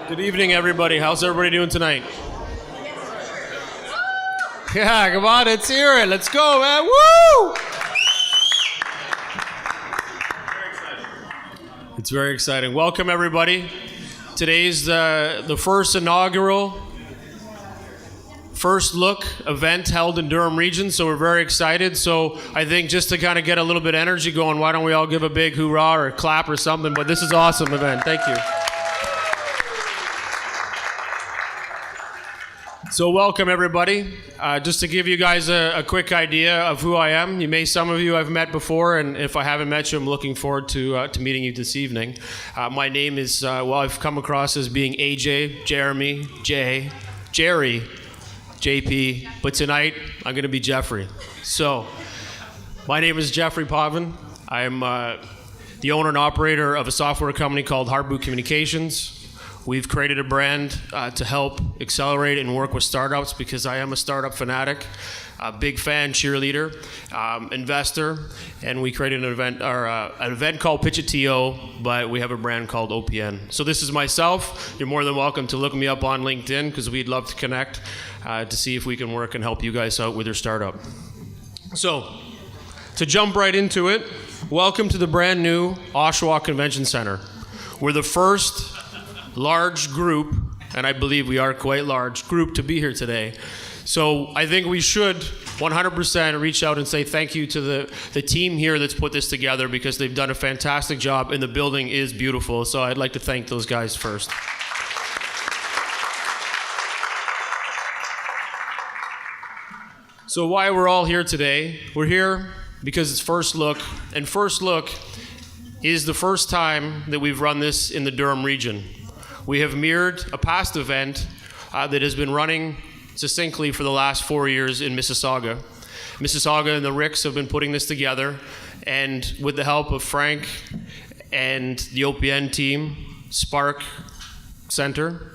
Good evening, everybody. How's everybody doing tonight? Yeah, come on, let's hear it. Let's go, man. Woo! It's very exciting. Welcome, everybody. Today's the first inaugural First Look event held in Durham region, so we're very excited. So I think just to kind of get a little bit of energy going, why don't we all give a big hoorah or a clap or something? But this is an awesome event. Thank you. So welcome, everybody. Just to give you guys a quick idea of who I am. Some of you I've met before, and if I haven't met you, I'm looking forward to meeting you this evening. My name is, I've come across as being AJ, Jeremy, Jay, Jerry, JP, but tonight I'm going to be Jeffrey. So, my name is Jeffrey Pavin. I'm the owner and operator of a software company called Hardboot Communications. We've created a brand to help accelerate and work with startups because I am a startup fanatic, a big fan, cheerleader, investor, and we created an event called Pitch It TO, but we have a brand called OPN. So this is myself. You're more than welcome to look me up on LinkedIn because we'd love to connect to see if we can work and help you guys out with your startup. So to jump right into it, welcome to the brand new Oshawa Convention Center. We're the first large group, and I believe we are quite large group to be here today. So I think we should 100% reach out and say thank you to the team here that's put this together because they've done a fantastic job and the building is beautiful. So I'd like to thank those guys first. So why we're all here today? We're here because it's First Look, and First Look is the first time that we've run this in the Durham region. We have mirrored a past event that has been running succinctly for the last 4 years in Mississauga. Mississauga and the Ricks have been putting this together, and with the help of Frank and the OPN team, Spark Center,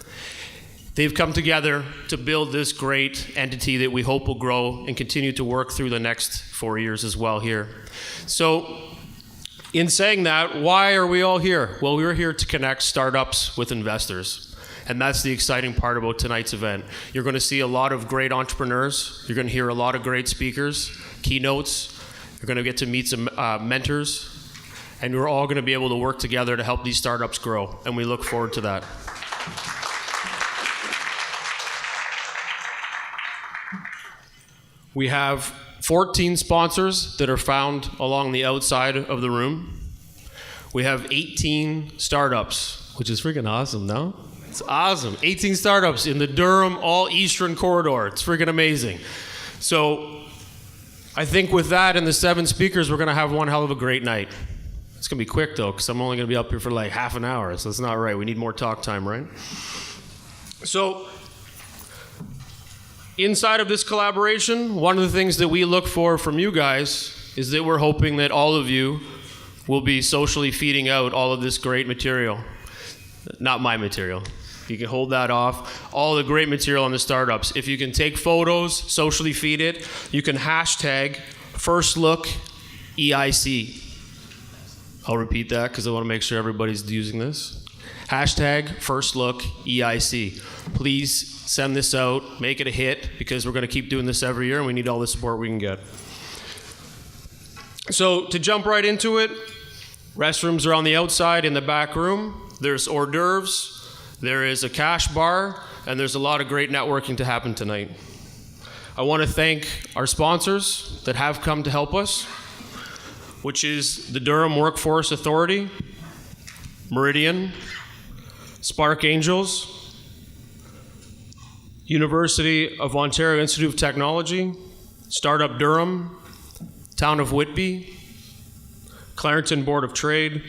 they've come together to build this great entity that we hope will grow and continue to work through the next 4 years as well here. So, in saying that, why are we all here? Well, we're here to connect startups with investors. And that's the exciting part about tonight's event. You're going to see a lot of great entrepreneurs. You're going to hear a lot of great speakers, keynotes. You're going to get to meet some mentors. And we're all going to be able to work together to help these startups grow. And we look forward to that. We have 14 sponsors that are found along the outside of the room. We have 18 startups, which is freaking awesome, no? It's awesome. 18 startups in the Durham all-eastern corridor. It's freaking amazing. So I think with that and the 7 speakers, we're going to have one hell of a great night. It's going to be quick, though, because I'm only going to be up here for like half an hour, so that's not right. We need more talk time, right? So inside of this collaboration, one of the things that we look for from you guys is that we're hoping that all of you will be socially feeding out all of this great material. Not my material. You can hold that off. All the great material on the startups. If you can take photos, socially feed it, you can hashtag First Look EIC. I'll repeat that because I want to make sure everybody's using this. Hashtag First Look EIC. Please send this out, make it a hit, because we're going to keep doing this every year and we need all the support we can get. So to jump right into it, restrooms are on the outside in the back room. There's hors d'oeuvres, there is a cash bar, and there's a lot of great networking to happen tonight. I want to thank our sponsors that have come to help us, which is the Durham Workforce Authority, Meridian, Spark Angels, University of Ontario Institute of Technology, Startup Durham, Town of Whitby, Clarington Board of Trade,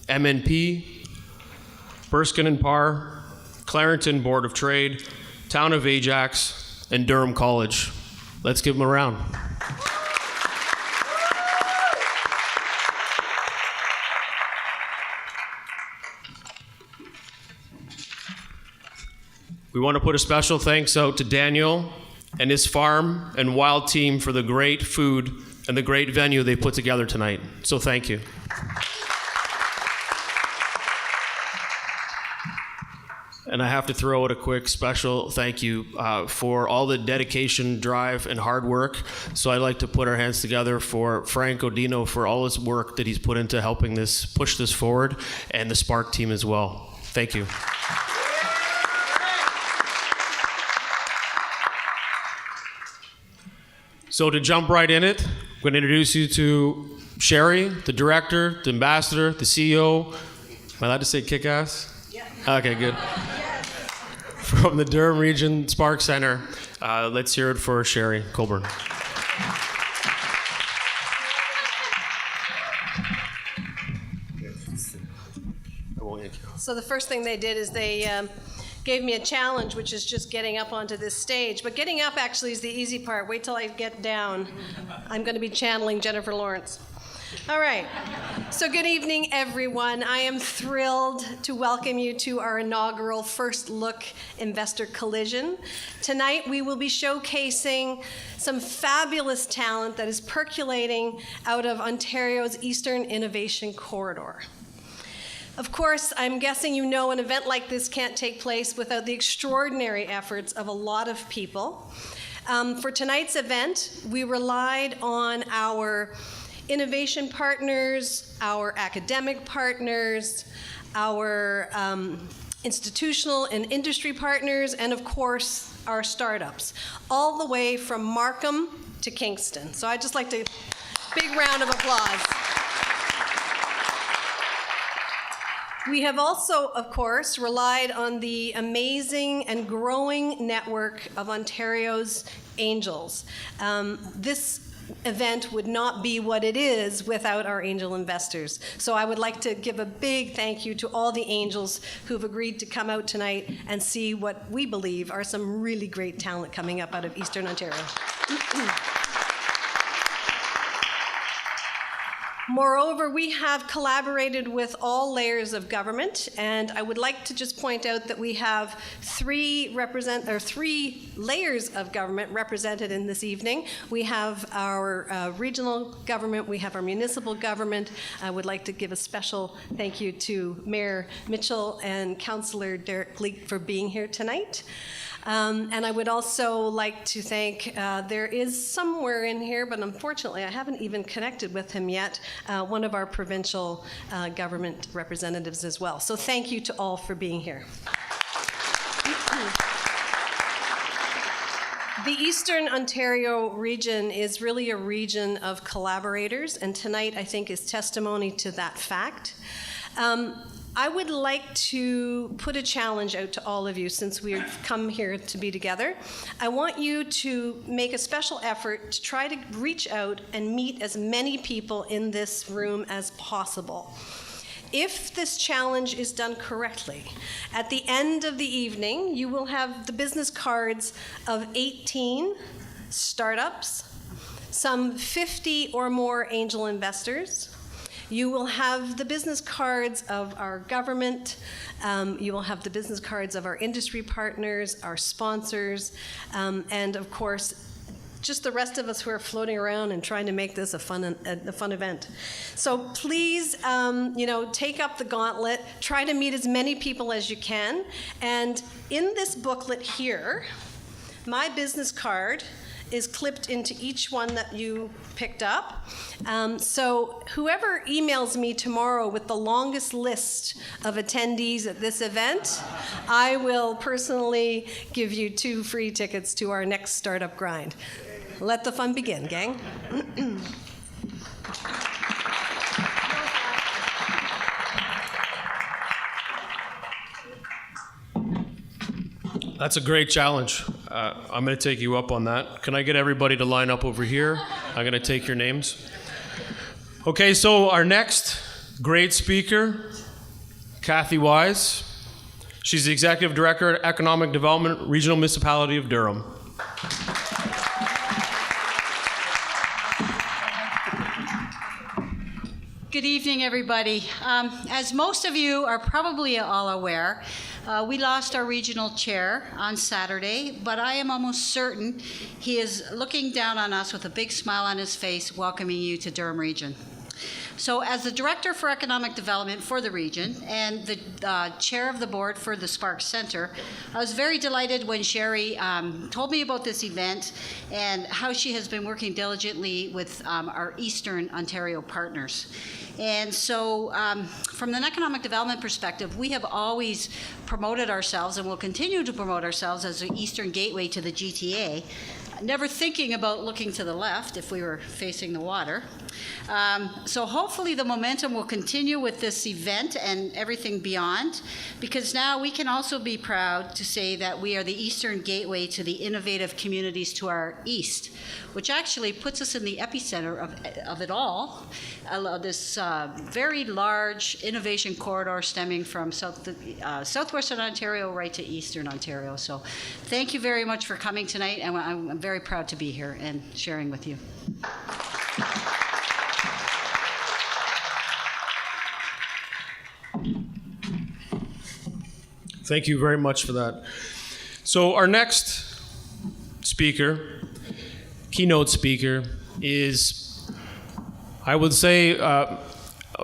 MNP, Erskine and Parr, Clarington Board of Trade, Town of Ajax, and Durham College. Let's give them a round. We want to put a special thanks out to Daniel and his farm and wild team for the great food and the great venue they put together tonight. So thank you. And And I have to throw out a quick special thank you for all the dedication, drive, and hard work. So I'd like to put our hands together for Frank Odino for all his work that he's put into helping this push this forward, and the Spark team as well. Thank you. So to jump right in it, I'm going to introduce you to Sherry, the director, the ambassador, the CEO. Am I allowed to say kick-ass? Yeah. Okay, good. Yes. From the Durham Region Spark Center, let's hear it for Sherry Colburn. So the first thing they did is they gave me a challenge, which is just getting up onto this stage. But getting up actually is the easy part. Wait till I get down. I'm going to be channeling Jennifer Lawrence. All right. So good evening, everyone. I am thrilled to welcome you to our inaugural First Look Investor Collision. Tonight, we will be showcasing some fabulous talent that is percolating out of Ontario's Eastern Innovation Corridor. Of course, I'm guessing you know an event like this can't take place without the extraordinary efforts of a lot of people. For tonight's event, we relied on our innovation partners, our academic partners, our institutional and industry partners, and of course, our startups, all the way from Markham to Kingston. So I'd just like to, big round of applause. We have also, of course, relied on the amazing and growing network of Ontario's angels. This event would not be what it is without our angel investors. So I would like to give a big thank you to all the angels who've agreed to come out tonight and see what we believe are some really great talent coming up out of Eastern Ontario. Moreover, we have collaborated with all layers of government, and I would like to just point out that we have three layers of government represented in this evening. We have our regional government, we have our municipal government. I would like to give a special thank you to Mayor Mitchell and Councillor Derek Gleek for being here tonight. And I would also like to thank, there is somewhere in here, but unfortunately I haven't even connected with him yet, one of our provincial government representatives as well. So thank you to all for being here. The Eastern Ontario region is really a region of collaborators, and tonight I think is testimony to that fact. I would like to put a challenge out to all of you since we've come here to be together. I want you to make a special effort to try to reach out and meet as many people in this room as possible. If this challenge is done correctly, at the end of the evening, you will have the business cards of 18 startups, some 50 or more angel investors. You will have the business cards of our government. You will have the business cards of our industry partners, our sponsors, and of course, just the rest of us who are floating around and trying to make this a fun event. So please, take up the gauntlet. Try to meet as many people as you can. And in this booklet here, my business card is clipped into each one that you picked up. So whoever emails me tomorrow with the longest list of attendees at this event, I will personally give you 2 free tickets to our next startup grind. Let the fun begin, gang. That's a great challenge. I'm going to take you up on that. Can I get everybody to line up over here? I'm going to take your names. Okay, so our next great speaker, Kathy Wise. She's the Executive Director at Economic Development, Regional Municipality of Durham. Good evening, everybody. As most of you are probably all aware, we lost our regional chair on Saturday, but I am almost certain he is looking down on us with a big smile on his face, welcoming you to Durham Region. So as the Director for Economic Development for the region and the Chair of the Board for the Sparks Center, I was very delighted when Sherry told me about this event and how she has been working diligently with our Eastern Ontario partners. And so from an economic development perspective, we have always promoted ourselves and will continue to promote ourselves as the Eastern Gateway to the GTA, never thinking about looking to the left if we were facing the water. So hopefully the momentum will continue with this event and everything beyond, because now we can also be proud to say that we are the Eastern Gateway to the innovative communities to our east, which actually puts us in the epicenter of it all, this very large innovation corridor stemming from southwestern Ontario right to eastern Ontario. So thank you very much for coming tonight, and I'm very proud to be here and sharing with you. Thank you very much for that. So our next speaker, keynote speaker, is, I would say,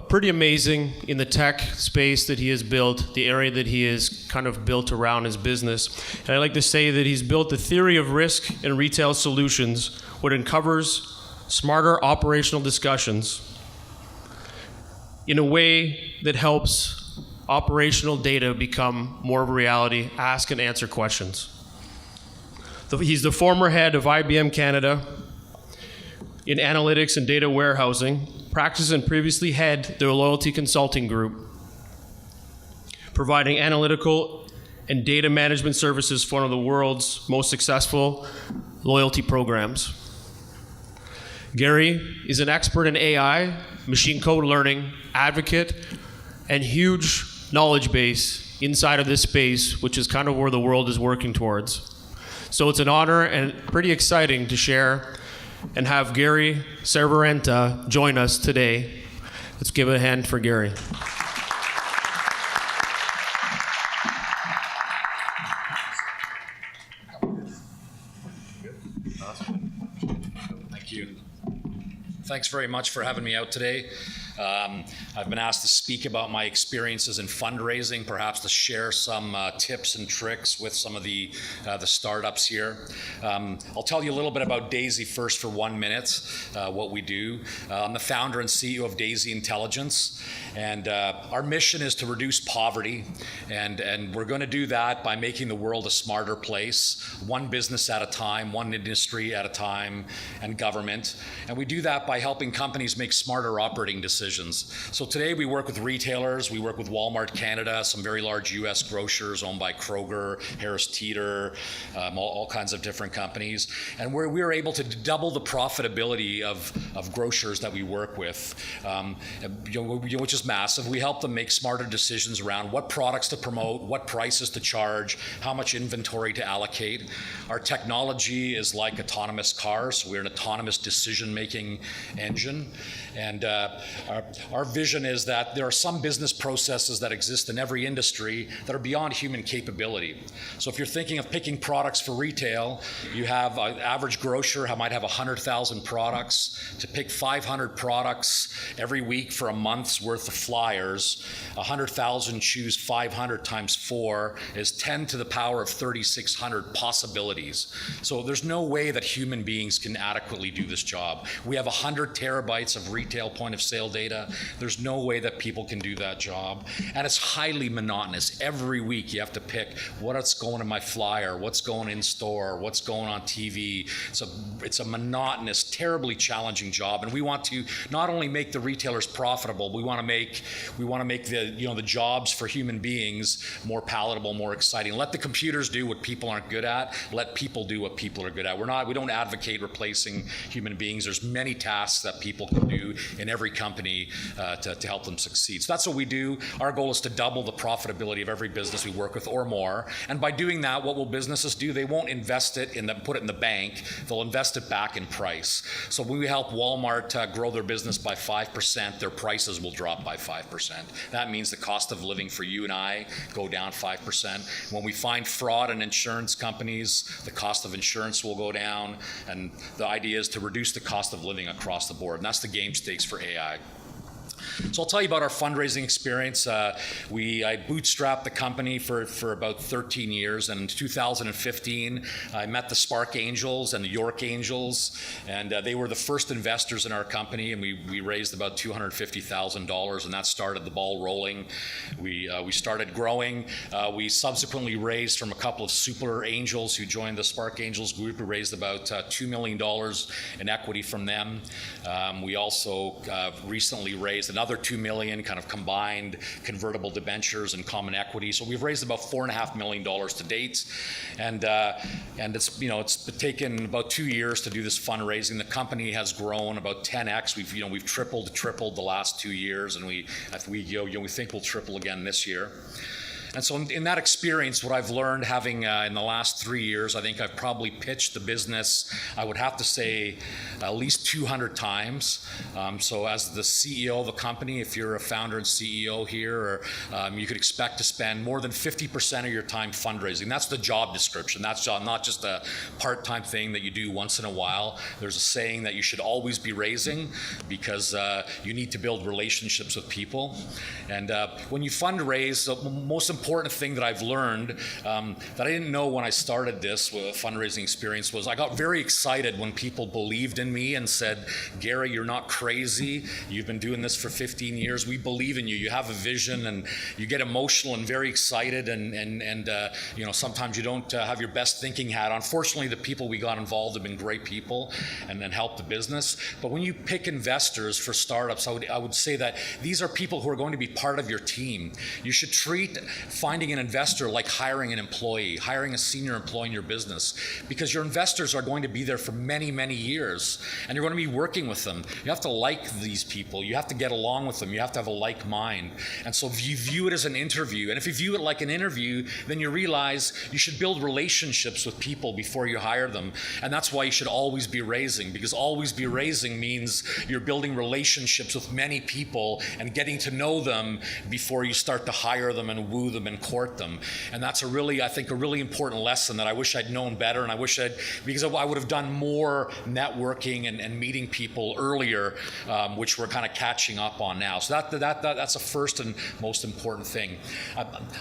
pretty amazing in the tech space that he has built, the area that he has kind of built around his business. And I like to say that he's built the theory of risk and retail solutions, which uncovers smarter operational discussions in a way that helps operational data become more of a reality, ask and answer questions. He's the former head of IBM Canada in analytics and data warehousing, practiced and previously head their loyalty consulting group, providing analytical and data management services for one of the world's most successful loyalty programs. Gary is an expert in AI, machine code learning, advocate, and huge knowledge base inside of this space, which is kind of where the world is working towards. So it's an honor and pretty exciting to share and have Gary Cerverenta join us today. Let's give a hand for Gary. Thank you. Thanks very much for having me out today. I've been asked to speak about my experiences in fundraising, perhaps to share some tips and tricks with some of the startups here. I'll tell you a little bit about Daisy first for 1 minute, what we do. I'm the founder and CEO of Daisy Intelligence, and our mission is to reduce poverty, and we're going to do that by making the world a smarter place, one business at a time, one industry at a time, and government. And we do that by helping companies make smarter operating decisions. So today we work with retailers, we work with Walmart Canada, some very large US grocers owned by Kroger, Harris Teeter, all kinds of different companies. And we're able to double the profitability of grocers that we work with, which is massive. We help them make smarter decisions around what products to promote, what prices to charge, how much inventory to allocate. Our technology is like autonomous cars. So we're an autonomous decision-making engine. And our vision is that there are some business processes that exist in every industry that are beyond human capability. So if you're thinking of picking products for retail, you have an average grocer who might have 100,000 products. To pick 500 products every week for a month's worth of flyers, 100,000 choose 500 times 4 is 10 to the power of 3,600 possibilities. So there's no way that human beings can adequately do this job. We have 100 terabytes of retail point of sale data. There's no way that people can do that job. And it's highly monotonous. Every week you have to pick what's going in my flyer, what's going in store, what's going on TV. It's a monotonous, terribly challenging job. And we want to not only make the retailers profitable, we want to make the jobs for human beings more palatable, more exciting. Let the computers do what people aren't good at. Let people do what people are good at. We don't advocate replacing human beings. There's many tasks that people can do in every company to help them succeed. So that's what we do. Our goal is to double the profitability of every business we work with or more. And by doing that, what will businesses do? They won't invest it put it in the bank. They'll invest it back in price. So when we help Walmart grow their business by 5%, their prices will drop by 5%. That means the cost of living for you and I go down 5%. When we find fraud in insurance companies, the cost of insurance will go down. And the idea is to reduce the cost of living across the board. And that's the game stakes for AI. So I'll tell you about our fundraising experience. I bootstrapped the company for about 13 years, and in 2015, I met the Spark Angels and the York Angels, and they were the first investors in our company, and we raised about $250,000, and that started the ball rolling. We started growing. We subsequently raised from a couple of super angels who joined the Spark Angels group. We raised about $2 million in equity from them. We also recently raised another $2 million, kind of combined convertible debentures and common equity. So we've raised about $4.5 million to date, and it's taken about 2 years to do this fundraising. The company has grown about 10x. We've tripled the last 2 years, and we think we'll triple again this year. And so in that experience, what I've learned having in the last 3 years, I think I've probably pitched the business, I would have to say, at least 200 times. So as the CEO of a company, if you're a founder and CEO here, you could expect to spend more than 50% of your time fundraising. That's the job description. That's not just a part-time thing that you do once in a while. There's a saying that you should always be raising because you need to build relationships with people. And when you fundraise, the most important thing that I've learned that I didn't know when I started this fundraising experience was I got very excited when people believed in me and said, Gary, you're not crazy. You've been doing this for 15 years. We believe in you. You have a vision, and you get emotional and very excited, and sometimes you don't have your best thinking hat on. Fortunately, the people we got involved have been great people and helped the business. But when you pick investors for startups, I would say that these are people who are going to be part of your team. You should treat finding an investor like hiring an employee, hiring a senior employee in your business, because your investors are going to be there for many, many years, and you're going to be working with them. You have to like these people. You have to get along with them. You have to have a like mind. And so if you view it as an interview, and if you view it like an interview, then you realize you should build relationships with people before you hire them. And that's why you should always be raising, because always be raising means you're building relationships with many people and getting to know them before you start to hire them and woo them and court them. And that's I think a really important lesson that I wish I'd known better, and because I would have done more networking and meeting people earlier, which we're kind of catching up on now. So that's a first and most important thing.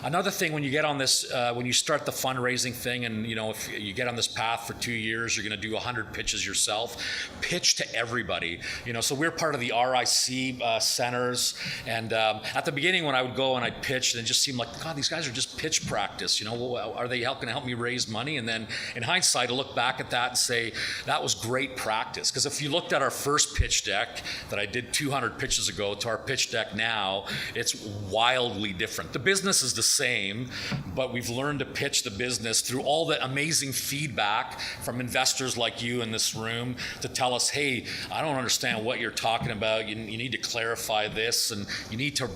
Another thing, when you get on this, when you start the fundraising thing, and if you get on this path for 2 years, you're going to do 100 pitches yourself. Pitch to everybody. So we're part of the RIC centers, and at the beginning when I would go and I'd pitch, and it just seemed like, God, these guys are just pitch practice. Are they going to help me raise money? And then in hindsight, I look back at that and say, that was great practice. Because if you looked at our first pitch deck that I did 200 pitches ago to our pitch deck now, it's wildly different. The business is the same, but we've learned to pitch the business through all the amazing feedback from investors like you in this room to tell us, hey, I don't understand what you're talking about. You need to clarify this, and you need to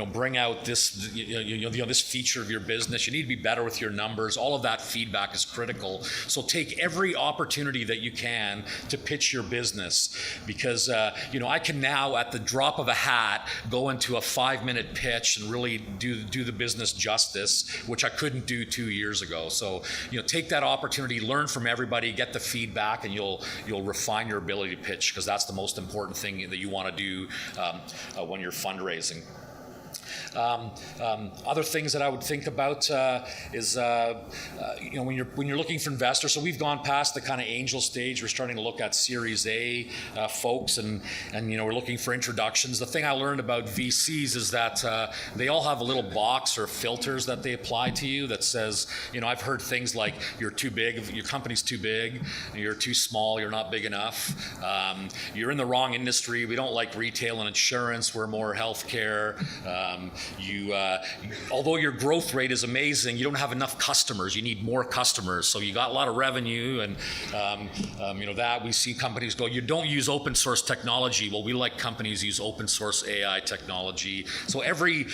bring out this this feature of your business. You need to be better with your numbers. All of that feedback is critical. So take every opportunity that you can to pitch your business, because I can now, at the drop of a hat, go into a 5-minute pitch and really do the business justice, which I couldn't do 2 years ago. So take that opportunity, learn from everybody, get the feedback, and you'll refine your ability to pitch, because that's the most important thing that you want to do when you're fundraising. Other things that I would think about is when you're looking for investors. So we've gone past the kind of angel stage. We're starting to look at Series A folks, and we're looking for introductions. The thing I learned about VCs is that they all have a little box or filters that they apply to you that says, I've heard things like, you're too big, your company's too big, you're too small, you're not big enough, you're in the wrong industry, we don't like retail and insurance, we're more healthcare. Although your growth rate is amazing, you don't have enough customers. You need more customers. So you got a lot of revenue, and that we see companies go, you don't use open source technology. Well, we like companies use open source AI technology. So every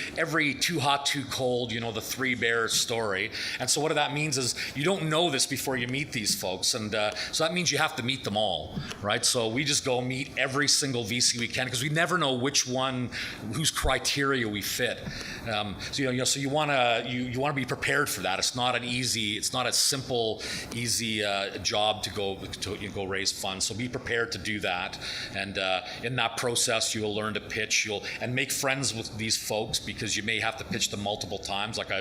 too hot, too cold, the three bears story. And so what that means is you don't know this before you meet these folks, and so that means you have to meet them all, right? So we just go meet every single VC we can, because we never know which one, whose criteria we fit. it. So you want to be prepared for that. It's not a simple, easy job to go raise funds. So be prepared to do that. And in that process, you will learn to pitch. And make friends with these folks, because you may have to pitch them multiple times. Like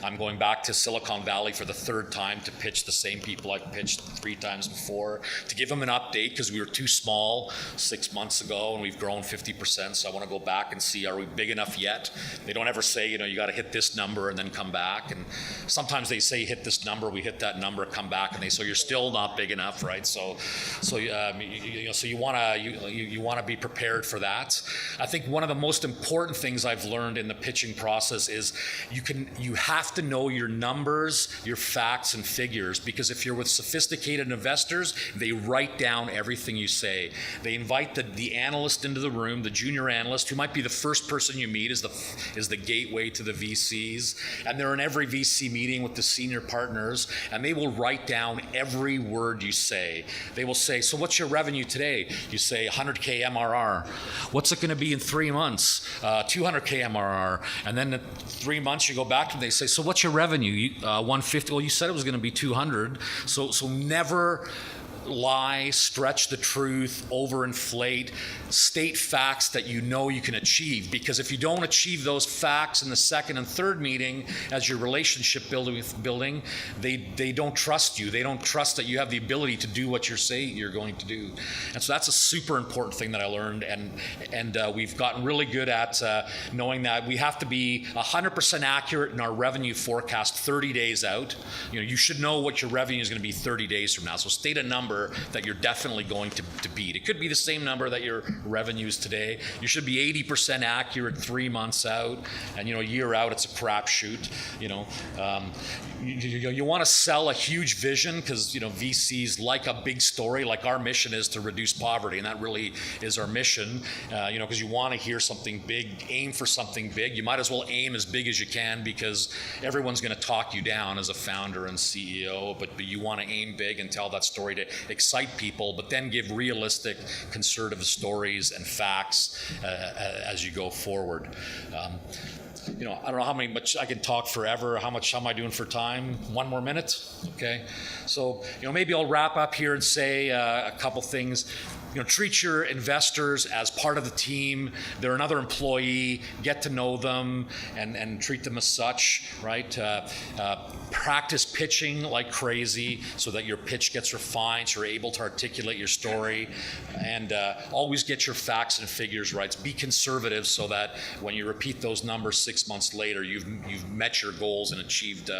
I'm going back to Silicon Valley for the third time to pitch the same people I've pitched 3 times before, to give them an update, because we were too small 6 months ago and we've grown 50%. So I want to go back and see, are we big enough yet? They don't ever say, you got to hit this number and then come back. And sometimes they say hit this number, we hit that number, come back, and they say you're still not big enough, right? So you want to be prepared for that. I think one of the most important things I've learned in the pitching process is you have to know your numbers, your facts and figures, because if you're with sophisticated investors, they write down everything you say. They invite the analyst into the room, the junior analyst, who might be the first person you meet, is the gateway to the VCs, and they're in every VC meeting with the senior partners, and they will write down every word you say. They will say, so what's your revenue today? You say 100K MRR. What's it going to be in 3 months? 200K MRR. And then in 3 months you go back to them, they say, so what's your revenue? 150. Well, you said it was going to be 200. So never lie, stretch the truth, overinflate, state facts that you know you can achieve. Because if you don't achieve those facts in the second and third meeting as your relationship building, they don't trust you. They don't trust that you have the ability to do what you're saying you're going to do. And so that's a super important thing that I learned. And we've gotten really good at knowing that we have to be 100% accurate in our revenue forecast 30 days out. You should know what your revenue is going to be 30 days from now. So state a number that you're definitely going to beat. It could be the same number that your revenue is today. You should be 80% accurate 3 months out, and a year out it's a crapshoot. You want to sell a huge vision, because VCs like a big story. Like our mission is to reduce poverty, and that really is our mission. Because you want to hear something big, aim for something big. You might as well aim as big as you can, because everyone's going to talk you down as a founder and CEO. But you want to aim big and tell that story to excite people, but then give realistic, conservative stories and facts as you go forward. I don't know how much I can talk forever. How am I doing for time? 1 more minute? Okay. So, maybe I'll wrap up here and say a couple things. Treat your investors as part of the team. They're another employee. Get to know them and treat them as such, right? Practice pitching like crazy so that your pitch gets refined, so you're able to articulate your story. And always get your facts and figures right. Be conservative so that when you repeat those numbers 6 months later, you've met your goals and achieved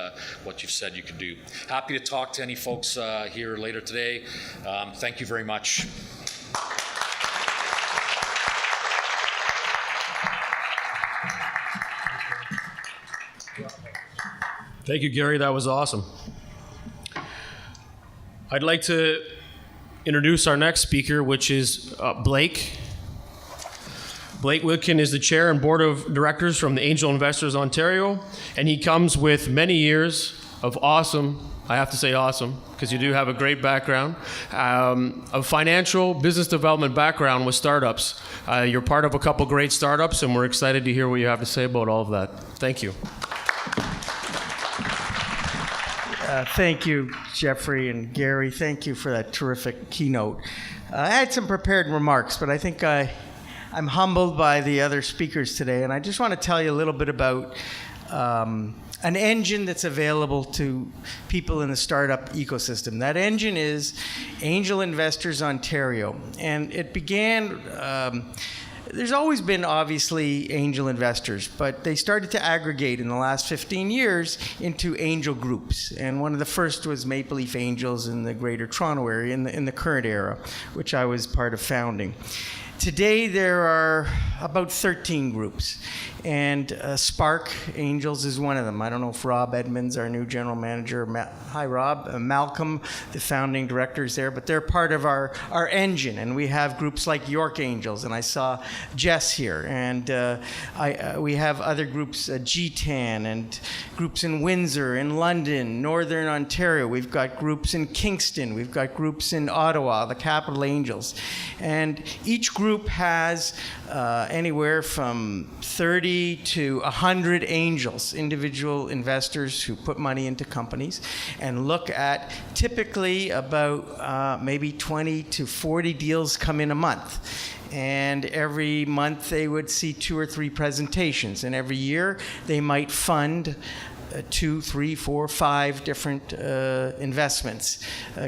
what you've said you could do. Happy to talk to any folks here later today. Thank you very much. Thank you, Gary. That was awesome. I'd like to introduce our next speaker, which is Blake. Blake Witkin is the chair and board of directors from the Angel Investors Ontario, and he comes with many years of awesome, I have to say awesome, because you do have a great background, of financial business development background with startups. You're part of a couple great startups, and we're excited to hear what you have to say about all of that. Thank you. Thank you, Jeffrey and Gary. Thank you for that terrific keynote. I had some prepared remarks, but I think I'm humbled by the other speakers today, and I just want to tell you a little bit about an engine that's available to people in the startup ecosystem. That engine is Angel Investors Ontario, and it began there's always been, obviously, angel investors, but they started to aggregate in the last 15 years into angel groups. And one of the first was Maple Leaf Angels in the Greater Toronto area in the current era, which I was part of founding. Today, there are about 13 groups, and Spark Angels is one of them. I don't know if Rob Edmonds, our new general manager, hi Rob, Malcolm, the founding director is there, but they're part of our engine, and we have groups like York Angels, and I saw Jess here, and we have other groups, GTAN, and groups in Windsor, in London, Northern Ontario. We've got groups in Kingston. We've got groups in Ottawa, the Capital Angels, and each group group has anywhere from 30 to 100 angels, individual investors who put money into companies, and look at typically about maybe 20 to 40 deals come in a month. And every month they would see 2 or 3 presentations, and every year they might fund 2, 3, 4, 5 different investments.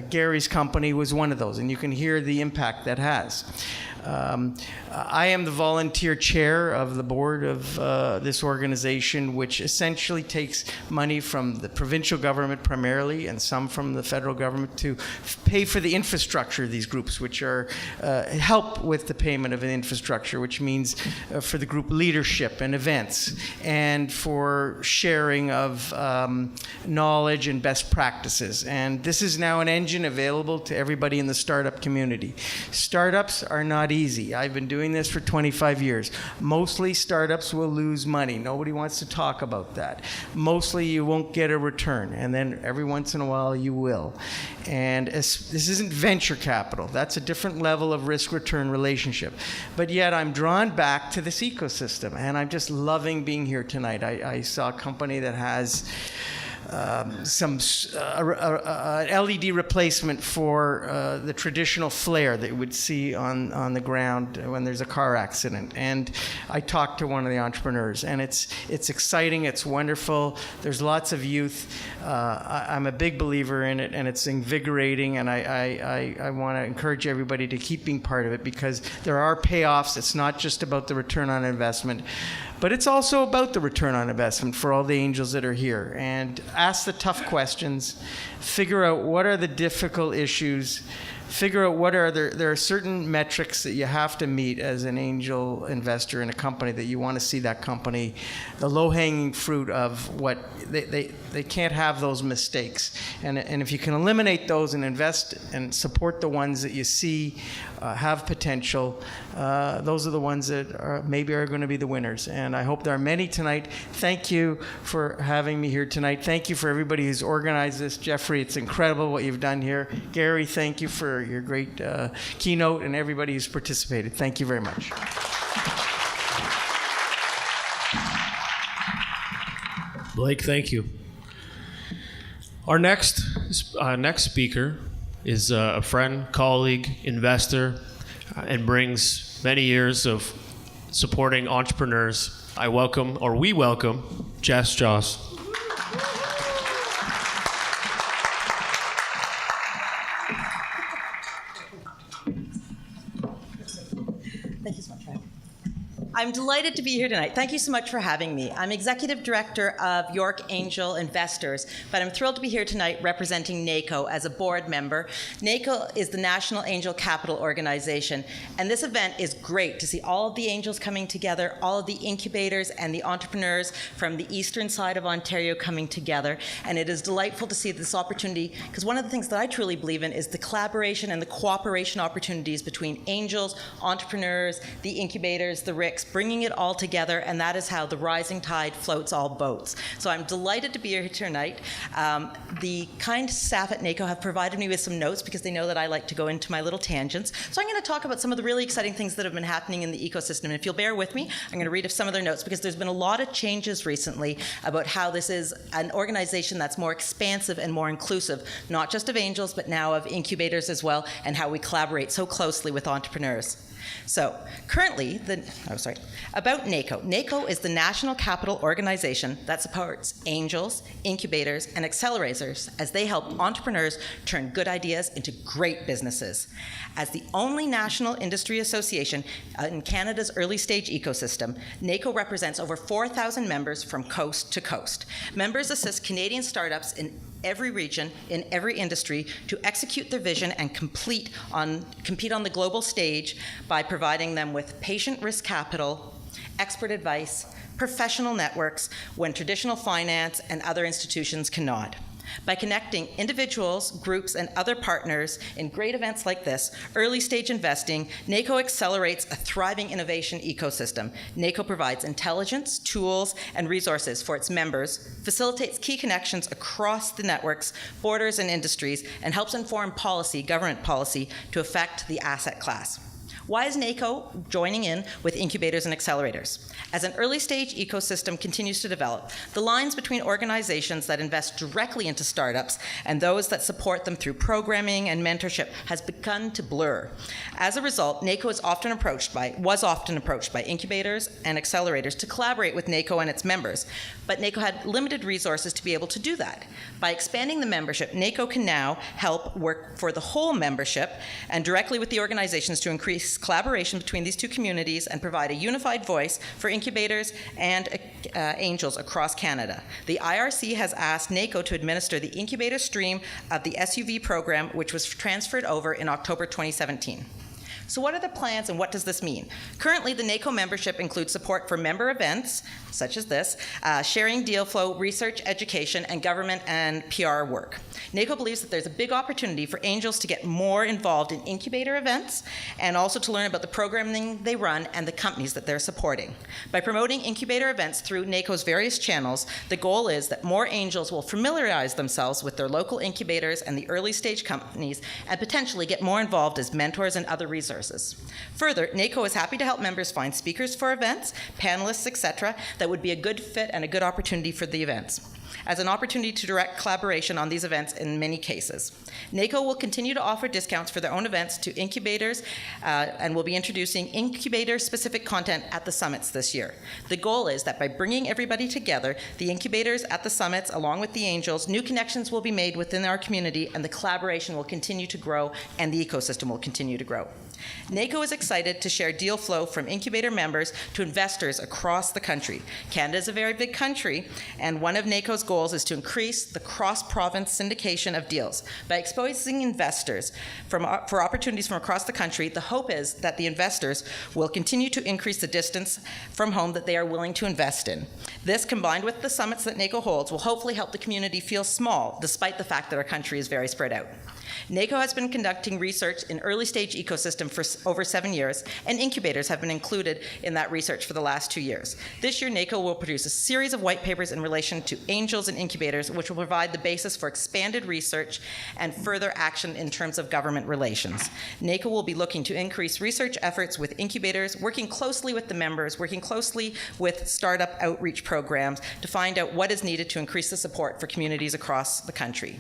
Gary's company was one of those, and you can hear the impact that has. I am the volunteer chair of the board of this organization, which essentially takes money from the provincial government primarily and some from the federal government to pay for the infrastructure of these groups, which are help with the payment of an infrastructure, which means for the group leadership and events, and for sharing of knowledge and best practices. And this is now an engine available to everybody in the startup community. Startups are not easy. I've been doing this for 25 years. Mostly startups will lose money. Nobody wants to talk about that. Mostly you won't get a return, and then every once in a while you will. And this isn't venture capital. That's a different level of risk-return relationship. But yet I'm drawn back to this ecosystem, and I'm just loving being here tonight. I saw a company that has some LED replacement for the traditional flare that you would see on the ground when there's a car accident. And I talked to one of the entrepreneurs, and it's exciting, it's wonderful. There's lots of youth. I'm a big believer in it, and it's invigorating, and I want to encourage everybody to keep being part of it, because there are payoffs. It's not just about the return on investment, but it's also about the return on investment for all the angels that are here. And ask the tough questions, figure out what are the difficult issues, figure out what are there are certain metrics that you have to meet as an angel investor in a company that you want to see that company, the low-hanging fruit of what they can't have those mistakes. And if you can eliminate those and invest and support the ones that you see have potential, those are the ones that maybe are going to be the winners. And I hope there are many tonight. Thank you for having me here tonight. Thank you for everybody who's organized this. Jeffrey, it's incredible what you've done here. Gary, thank you for your great keynote, and everybody who's participated. Thank you very much. Blake, thank you. Our next speaker is a friend, colleague, investor, and brings many years of supporting entrepreneurs. We welcome Jess Joss. Thank you so much, Frank. I'm delighted to be here tonight. Thank you so much for having me. I'm Executive Director of York Angel Investors, but I'm thrilled to be here tonight representing NACO as a board member. NACO is the National Angel Capital Organization, and this event is great to see all of the angels coming together, all of the incubators and the entrepreneurs from the eastern side of Ontario coming together, and it is delightful to see this opportunity, because one of the things that I truly believe in is the collaboration and the cooperation opportunities between angels, entrepreneurs, the incubators, the RICs, bringing it all together, and that is how the rising tide floats all boats. So I'm delighted to be here tonight. The kind staff at NACO have provided me with some notes because they know that I like to go into my little tangents. So I'm going to talk about some of the really exciting things that have been happening in the ecosystem. And if you'll bear with me, I'm going to read some of their notes, because there's been a lot of changes recently about how this is an organization that's more expansive and more inclusive, not just of angels, but now of incubators as well, and how we collaborate so closely with entrepreneurs. So currently, about NACO. NACO is the national capital organization that supports angels, incubators, and accelerators as they help entrepreneurs turn good ideas into great businesses. As the only national industry association in Canada's early stage ecosystem, NACO represents over 4,000 members from coast to coast. Members assist Canadian startups in every region, in every industry, to execute their vision and compete on the global stage by providing them with patient risk capital, expert advice, professional networks when traditional finance and other institutions cannot. By connecting individuals, groups, and other partners in great events like this, early stage investing, NACO accelerates a thriving innovation ecosystem. NACO provides intelligence, tools, and resources for its members, facilitates key connections across the networks, borders, and industries, and helps inform policy, government policy, to affect the asset class. Why is NACO joining in with incubators and accelerators? As an early stage ecosystem continues to develop, the lines between organizations that invest directly into startups and those that support them through programming and mentorship has begun to blur. As a result, NACO was often approached by incubators and accelerators to collaborate with NACO and its members, but NACO had limited resources to be able to do that. By expanding the membership, NACO can now help work for the whole membership and directly with the organizations to increase collaboration between these two communities and provide a unified voice for incubators and angels across Canada. The IRC has asked NACO to administer the incubator stream of the SUV program, which was transferred over in October 2017. So what are the plans and what does this mean? Currently, the NACO membership includes support for member events, such as this, sharing deal flow, research, education, and government and PR work. NACO believes that there's a big opportunity for angels to get more involved in incubator events and also to learn about the programming they run and the companies that they're supporting. By promoting incubator events through NACO's various channels, the goal is that more angels will familiarize themselves with their local incubators and the early stage companies and potentially get more involved as mentors and other resources. Further, NACO is happy to help members find speakers for events, panelists, etc., that would be a good fit and a good opportunity for the events, as an opportunity to direct collaboration on these events in many cases. NACO will continue to offer discounts for their own events to incubators and will be introducing incubator-specific content at the summits this year. The goal is that by bringing everybody together, the incubators at the summits, along with the angels, new connections will be made within our community and the collaboration will continue to grow and the ecosystem will continue to grow. NACO is excited to share deal flow from incubator members to investors across the country. Canada is a very big country, and one of NACO's goals is to increase the cross-province syndication of deals. By exposing investors for opportunities from across the country, the hope is that the investors will continue to increase the distance from home that they are willing to invest in. This, combined with the summits that NACO holds, will hopefully help the community feel small, despite the fact that our country is very spread out. NACO has been conducting research in early stage ecosystem for over 7 years, and incubators have been included in that research for the last 2 years. This year, NACO will produce a series of white papers in relation to angels and incubators, which will provide the basis for expanded research and further action in terms of government relations. NACO will be looking to increase research efforts with incubators, working closely with the members, working closely with startup outreach programs to find out what is needed to increase the support for communities across the country.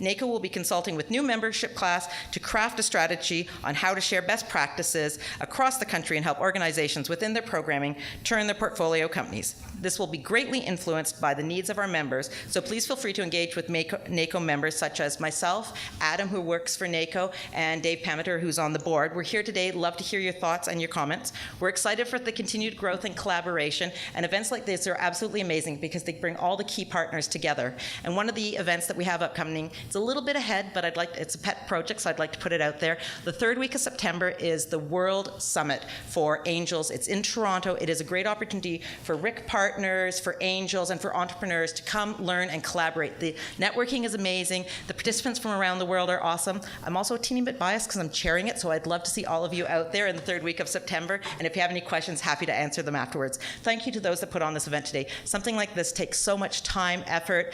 NACO will be consulting with new membership class to craft a strategy on how to share best practices across the country and help organizations within their programming turn their portfolio companies. This will be greatly influenced by the needs of our members, so please feel free to engage with NACO members such as myself, Adam, who works for NACO, and Dave Pameter, who's on the board. We're here today. Love to hear your thoughts and your comments. We're excited for the continued growth and collaboration, and events like this are absolutely amazing because they bring all the key partners together. And one of the events that we have upcoming, it's a little bit ahead, but it's a pet project, so I'd like to put it out there. The third week of September is the World Summit for Angels. It's in Toronto. It is a great opportunity for RIC partners, for angels, and for entrepreneurs to come, learn, and collaborate. The networking is amazing. The participants from around the world are awesome. I'm also a teeny bit biased because I'm chairing it, so I'd love to see all of you out there in the third week of September. And if you have any questions, happy to answer them afterwards. Thank you to those that put on this event today. Something like this takes so much time, effort,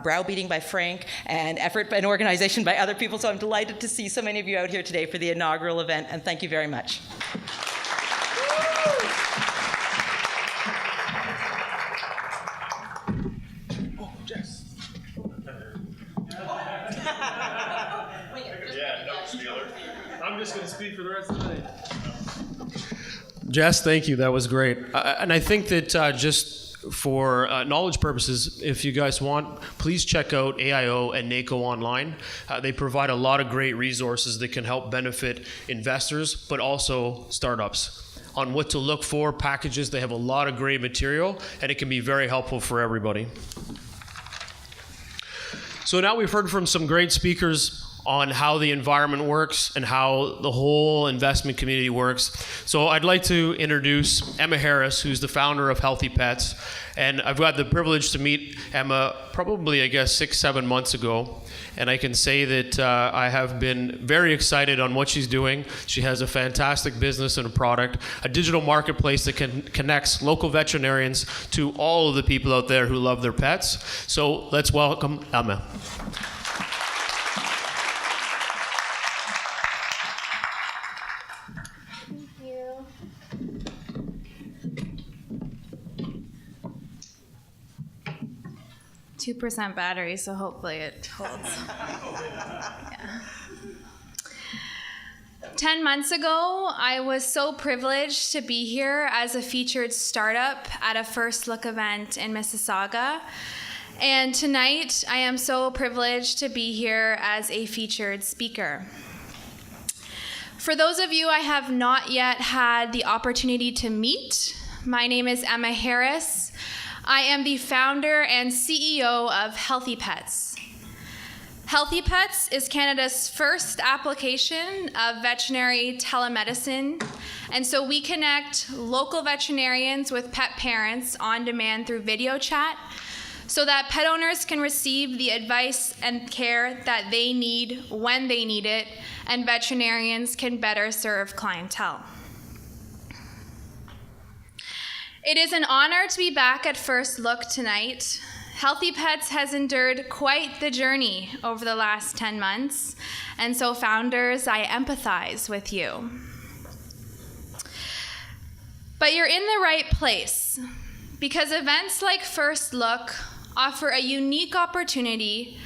browbeating by Frank, and effort and organization by other people. So I'm delighted to see so many of you out here today for the inaugural event, and thank you very much. I'm just going to speak for the rest of the night. Jess, thank you. That was great. And I think that just for knowledge purposes, if you guys want, please check out AIO and NACO online. They provide a lot of great resources that can help benefit investors, but also startups on what to look for, packages. They have a lot of great material, and it can be very helpful for everybody. So now we've heard from some great speakers on how the environment works and how the whole investment community works. So I'd like to introduce Emma Harris, who's the founder of Healthy Pets. And I've got the privilege to meet Emma probably, 6-7 months ago. And I can say that I have been very excited on what she's doing. She has a fantastic business and a product, a digital marketplace that connects local veterinarians to all of the people out there who love their pets. So let's welcome Emma. 2% battery, so hopefully it holds. Yeah. 10 months ago, I was so privileged to be here as a featured startup at a First Look event in Mississauga. And tonight, I am so privileged to be here as a featured speaker. For those of you I have not yet had the opportunity to meet, my name is Emma Harris. I am the founder and CEO of Healthy Pets. Healthy Pets is Canada's first application of veterinary telemedicine, and so we connect local veterinarians with pet parents on demand through video chat so that pet owners can receive the advice and care that they need when they need it, and veterinarians can better serve clientele. It is an honor to be back at First Look tonight. Healthy Pets has endured quite the journey over the last 10 months, and so founders, I empathize with you. But you're in the right place, because events like First Look offer a unique opportunity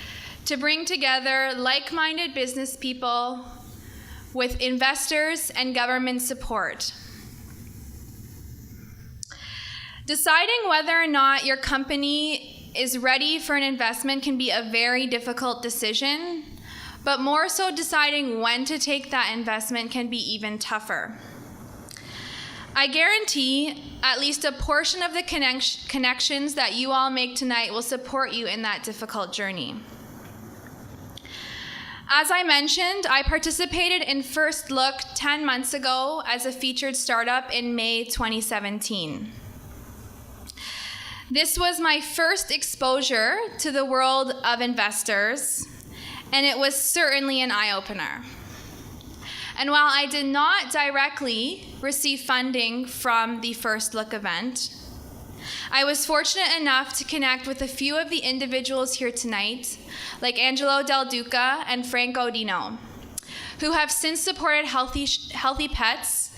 to bring together like-minded business people with investors and government support. Deciding whether or not your company is ready for an investment can be a very difficult decision, but more so deciding when to take that investment can be even tougher. I guarantee at least a portion of the connections that you all make tonight will support you in that difficult journey. As I mentioned, I participated in First Look 10 months ago as a featured startup in May 2017. This was my first exposure to the world of investors, and it was certainly an eye-opener. And while I did not directly receive funding from the First Look event, I was fortunate enough to connect with a few of the individuals here tonight, like Angelo Del Duca and Frank Odino, who have since supported Healthy Pets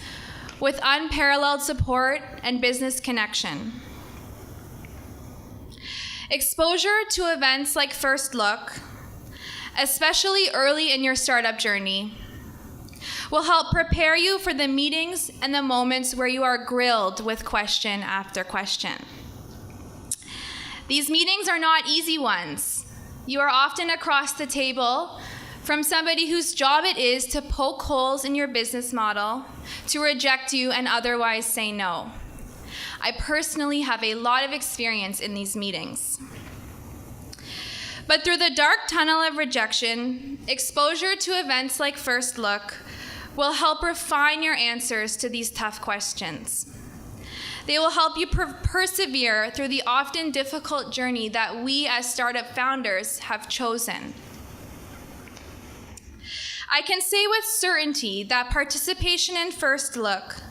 with unparalleled support and business connection. Exposure to events like First Look, especially early in your startup journey, will help prepare you for the meetings and the moments where you are grilled with question after question. These meetings are not easy ones. You are often across the table from somebody whose job it is to poke holes in your business model, to reject you and otherwise say no. I personally have a lot of experience in these meetings. But through the dark tunnel of rejection, exposure to events like First Look will help refine your answers to these tough questions. They will help you persevere through the often difficult journey that we as startup founders have chosen. I can say with certainty that participation in First Look,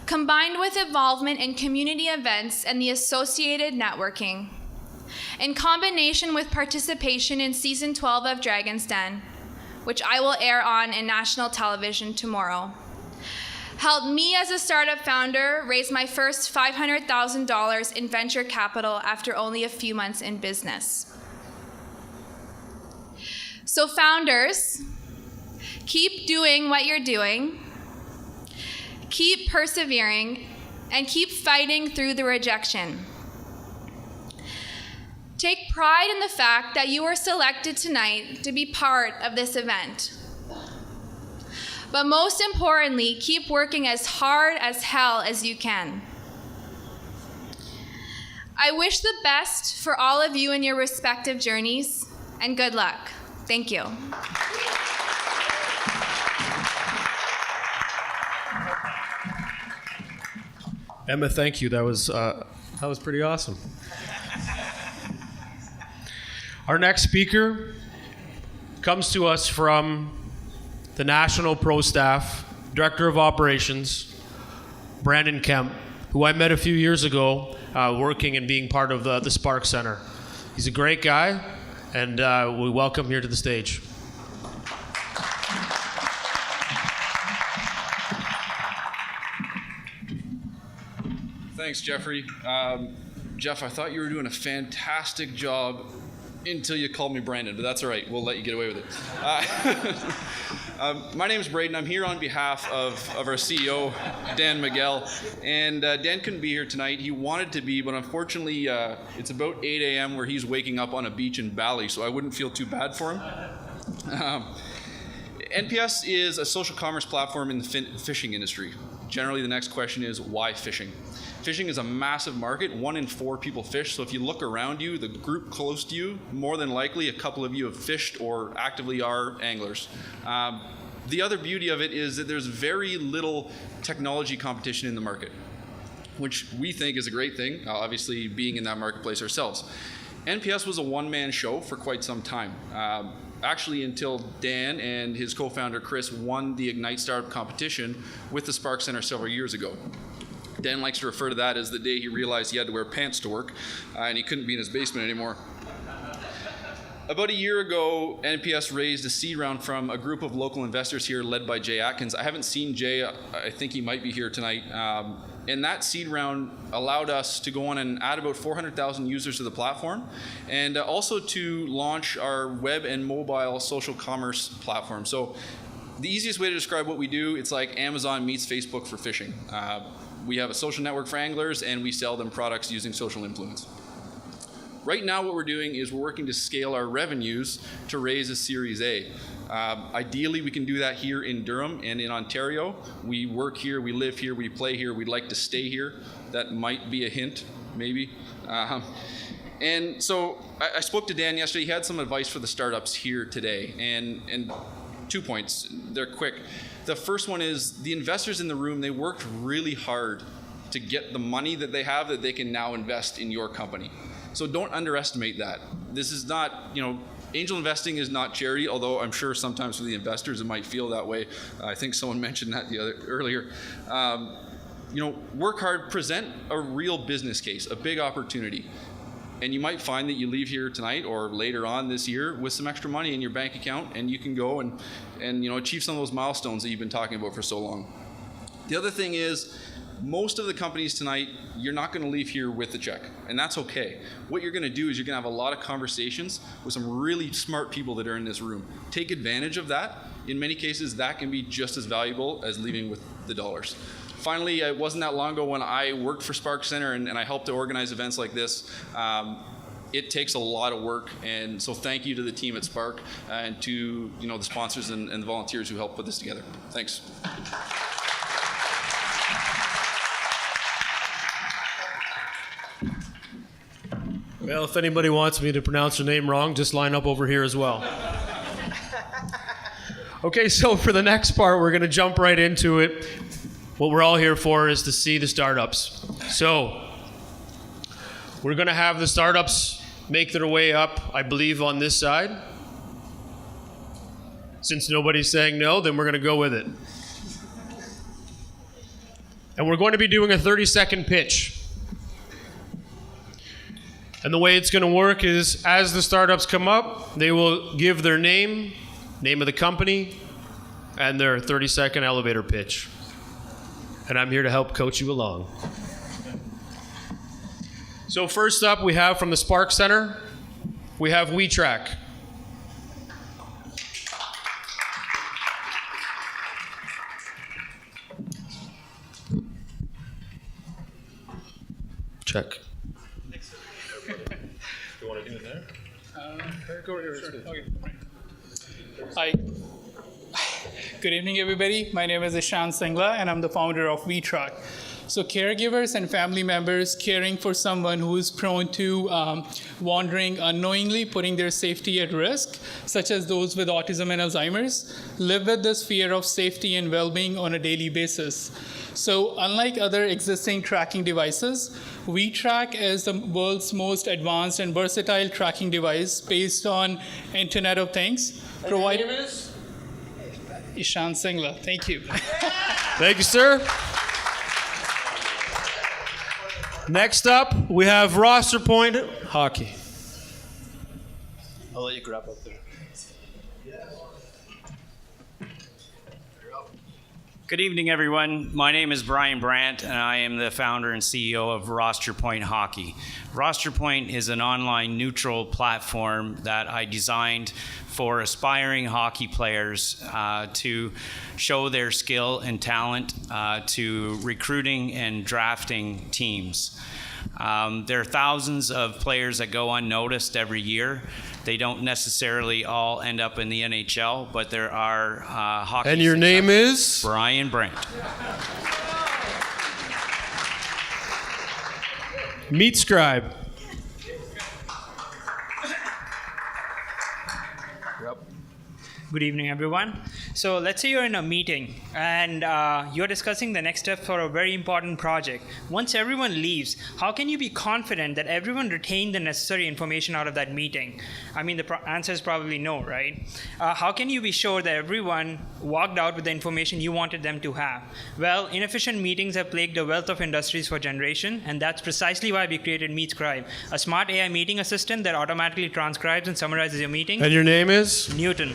combined with involvement in community events and the associated networking, in combination with participation in Season 12 of Dragon's Den, which I will air on in national television tomorrow, helped me as a startup founder raise my first $500,000 in venture capital after only a few months in business. So founders, keep doing what you're doing, keep persevering, and keep fighting through the rejection. Take pride in the fact that you were selected tonight to be part of this event. But most importantly, keep working as hard as hell as you can. I wish the best for all of you in your respective journeys, and good luck. Thank you. Emma, thank you. That was pretty awesome. Our next speaker comes to us from the National Pro Staff, Director of Operations, Brandon Kemp, who I met a few years ago working and being part of the Spark Center. He's a great guy, and we welcome him here to the stage. Thanks, Jeffrey. Jeff, I thought you were doing a fantastic job until you called me Brandon, but that's all right. We'll let you get away with it. My name is Braden. I'm here on behalf of our CEO, Dan Miguel. And Dan couldn't be here tonight. He wanted to be, but unfortunately, it's about 8 a.m. where he's waking up on a beach in Bali, so I wouldn't feel too bad for him. NPS is a social commerce platform in the fishing industry. Generally, the next question is, why fishing? Fishing is a massive market. 1 in 4 people fish. So if you look around you, the group close to you, more than likely a couple of you have fished or actively are anglers. The other beauty of it is that there's very little technology competition in the market, which we think is a great thing, obviously being in that marketplace ourselves. NPS was a one-man show for quite some time. Actually until Dan and his co-founder Chris won the Ignite Startup competition with the Spark Center several years ago. Dan likes to refer to that as the day he realized he had to wear pants to work and he couldn't be in his basement anymore. About a year ago, NPS raised a seed round from a group of local investors here led by Jay Atkins. I haven't seen Jay. I think he might be here tonight. And that seed round allowed us to go on and add about 400,000 users to the platform and also to launch our web and mobile social commerce platform. So the easiest way to describe what we do, it's like Amazon meets Facebook for fishing. We have a social network for anglers and we sell them products using social influence. Right now what we're doing is we're working to scale our revenues to raise a Series A. Ideally, we can do that here in Durham and in Ontario. We work here, we live here, we play here, we'd like to stay here. That might be a hint, maybe. And so I spoke to Dan yesterday. He had some advice for the startups here today. And 2 points, they're quick. The first one is the investors in the room, they worked really hard to get the money that they have that they can now invest in your company. So don't underestimate that. This is not, angel investing is not charity, although I'm sure sometimes for the investors it might feel that way. I think someone mentioned that earlier. Work hard, present a real business case, a big opportunity. And you might find that you leave here tonight or later on this year with some extra money in your bank account and you can go and achieve some of those milestones that you've been talking about for so long. The other thing is, most of the companies tonight, you're not going to leave here with the check, and that's okay. What you're going to do is you're going to have a lot of conversations with some really smart people that are in this room. Take advantage of that. In many cases, that can be just as valuable as leaving with the dollars. Finally, it wasn't that long ago when I worked for Spark Center and I helped to organize events like this. It takes a lot of work, and so thank you to the team at Spark and to the sponsors and the volunteers who helped put this together. Thanks. Well, if anybody wants me to pronounce your name wrong, just line up over here as well. Okay, so for the next part, we're going to jump right into it. What we're all here for is to see the startups. So we're going to have the startups make their way up, I believe, on this side. Since nobody's saying no, then we're going to go with it. And we're going to be doing a 30-second pitch. And the way it's going to work is as the startups come up, they will give their name of the company, and their 30-second elevator pitch. And I'm here to help coach you along. So first up, we have from the Spark Center, we have WeTrack. Check. You want to do it there? Go here. Okay. Hi. Good evening, everybody. My name is Ishan Singla, and I'm the founder of WeTrack. So caregivers and family members caring for someone who is prone to wandering unknowingly, putting their safety at risk, such as those with autism and Alzheimer's, live with this fear of safety and well-being on a daily basis. So unlike other existing tracking devices, WeTrack is the world's most advanced and versatile tracking device based on Internet of Things. And your name is? Ishan Singla. Thank you. Thank you, sir. Next up, we have Roster Point Hockey. I'll let you grab up there. Good evening, everyone. My name is Brian Brandt, and I am the founder and CEO of Roster Point Hockey. Roster Point is an online neutral platform that I designed for aspiring hockey players to show their skill and talent to recruiting and drafting teams. There are thousands of players that go unnoticed every year. They don't necessarily all end up in the NHL, but there are hockey. And your name is? Brian Brandt. Meet Scribe. Good evening, everyone. So let's say you're in a meeting and you're discussing the next step for a very important project. Once everyone leaves, how can you be confident that everyone retained the necessary information out of that meeting? I mean, the answer is probably no, right? How can you be sure that everyone walked out with the information you wanted them to have? Well, inefficient meetings have plagued the wealth of industries for generation, and that's precisely why we created Meet Scribe, a smart AI meeting assistant that automatically transcribes and summarizes your meeting. And your name is? Newton.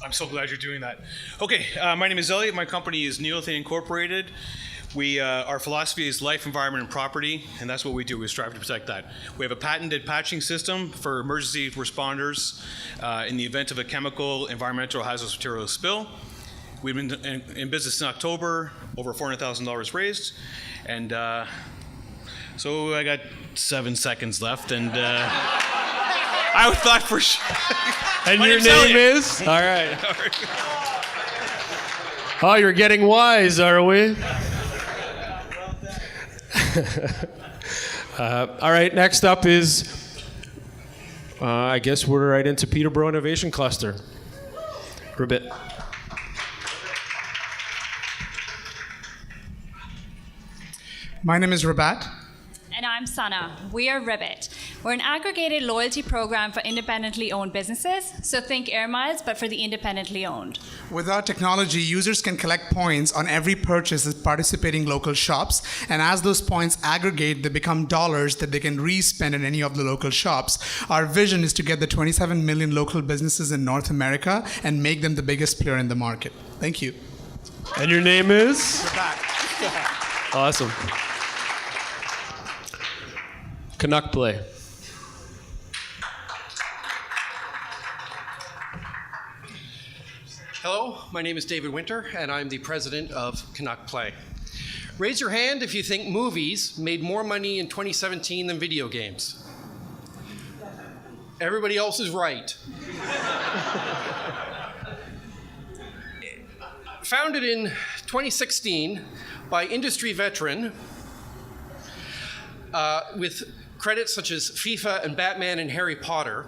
I'm so glad you're doing that. Okay, my name is Elliot. My company is Neolithian Incorporated. Our philosophy is life, environment, and property, and that's what we do. We strive to protect that. We have a patented patching system for emergency responders in the event of a chemical, environmental, or hazardous material spill. We've been in business in October, over $400,000 raised, and so I got 7 seconds left, and I thought for sure. And My your name's name Elliot. is? All right. Oh, you're getting wise, are we? All right, next up is, I guess we're right into Peterborough Innovation Cluster. Ribbit. My name is Rabat. And I'm Sana. We are Ribbit. We're an aggregated loyalty program for independently owned businesses. So think Air Miles, but for the independently owned. With our technology, users can collect points on every purchase at participating local shops. And as those points aggregate, they become dollars that they can re-spend in any of the local shops. Our vision is to get the 27 million local businesses in North America and make them the biggest player in the market. Thank you. And your name is? Rabat. Awesome. Canuck Play. Hello, my name is David Winter, and I'm the president of Canuck Play. Raise your hand if you think movies made more money in 2017 than video games. Everybody else is right. Founded in 2016 by industry veteran with credits such as FIFA and Batman and Harry Potter,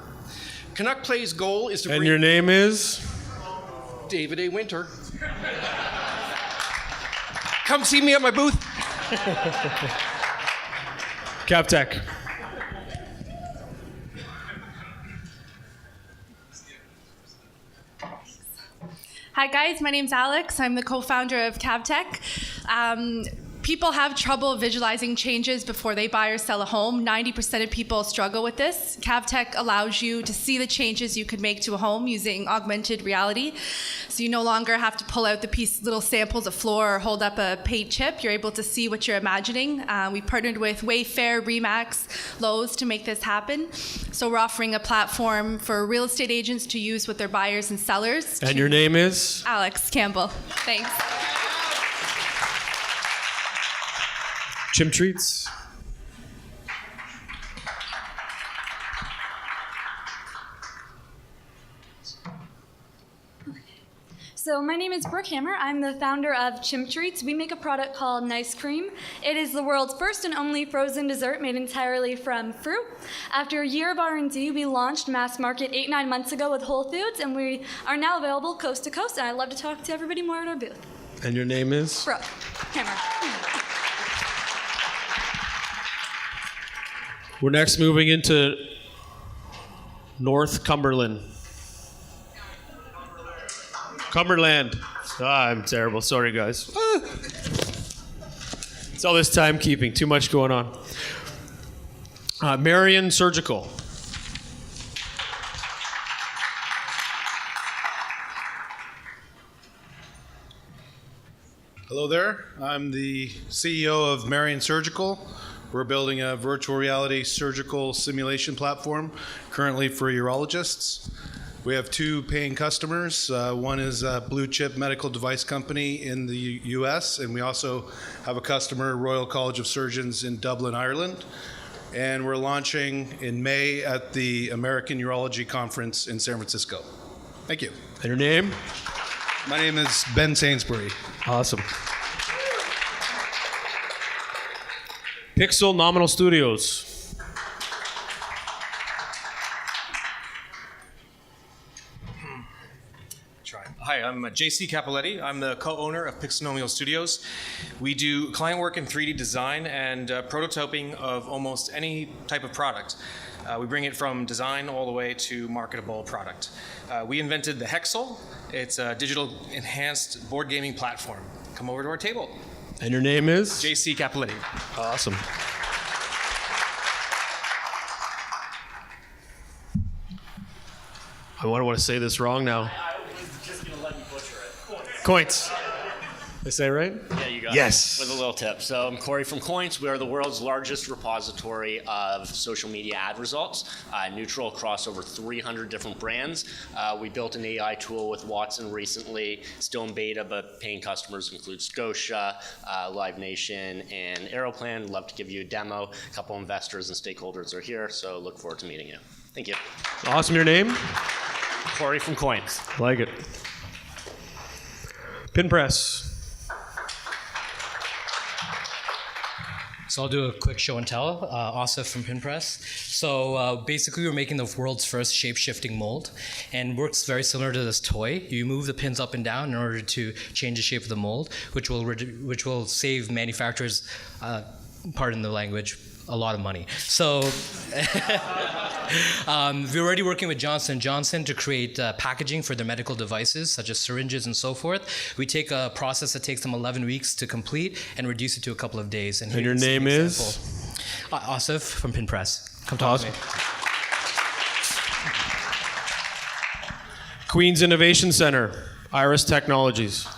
Canuck Play's goal is to bring... And your name is? David A. Winter. Come see me at my booth. CapTech. Hi guys, my name's Alex. I'm the co-founder of CavTech. People have trouble visualizing changes before they buy or sell a home. 90% of people struggle with this. CavTech allows you to see the changes you could make to a home using augmented reality. So you no longer have to pull out the little samples of floor or hold up a paint chip. You're able to see what you're imagining. We partnered with Wayfair, Remax, Lowe's to make this happen. So we're offering a platform for real estate agents to use with their buyers and sellers. And your name is? Alex Campbell. Thanks. Chim Treats. So my name is Brooke Hammer. I'm the founder of Chim Treats. We make a product called Nice Cream. It is the world's first and only frozen dessert made entirely from fruit. After a year of R&D, we launched mass market 8-9 months ago with Whole Foods, and we are now available coast to coast, and I'd love to talk to everybody more at our booth. And your name is? Brooke Hammer. We're next moving into North Cumberland. Cumberland. I'm terrible. Sorry, guys. It's all this timekeeping. Too much going on. Marion Surgical. Hello there. I'm the CEO of Marion Surgical. We're building a virtual reality surgical simulation platform currently for urologists. We have 2 paying customers. One is a blue chip medical device company in the US, and we also have a customer, Royal College of Surgeons in Dublin, Ireland. And we're launching in May at the American Urology Conference in San Francisco. Thank you. And your name? My name is Ben Sainsbury. Awesome. Pixel Nominal Studios. Hi, I'm JC Capoletti. I'm the co-owner of Pixonomial Studios. We do client work in 3D design and prototyping of almost any type of product. We bring it from design all the way to marketable product. We invented the Hexel. It's a digital enhanced board gaming platform. Come over to our table. And your name is? JC Capoletti. Awesome. I don't want to say this wrong now. Coins. Did I say it right? Yeah, you got Yes. it. With a little tip. So I'm Corey from Coins. We are the world's largest repository of social media ad results, neutral across over 300 different brands. We built an AI tool with Watson recently, still in beta, but paying customers include Scotia, Live Nation, and Aeroplan. Love to give you a demo. A couple investors and stakeholders are here, so look forward to meeting you. Thank you. Awesome. Your name? Corey from Coins. Like it. Pin press. So I'll do a quick show and tell. Asif from Pinpress. So basically we're making the world's first shape-shifting mold, and works very similar to this toy. You move the pins up and down in order to change the shape of the mold, which will save manufacturers, pardon the language, a lot of money. So we're already working with Johnson & Johnson to create packaging for their medical devices, such as syringes and so forth. We take a process that takes them 11 weeks to complete and reduce it to a couple of days. And your name is? Asif from Pinpress. Come talk to me. Queens Innovation Center, Iris Technologies.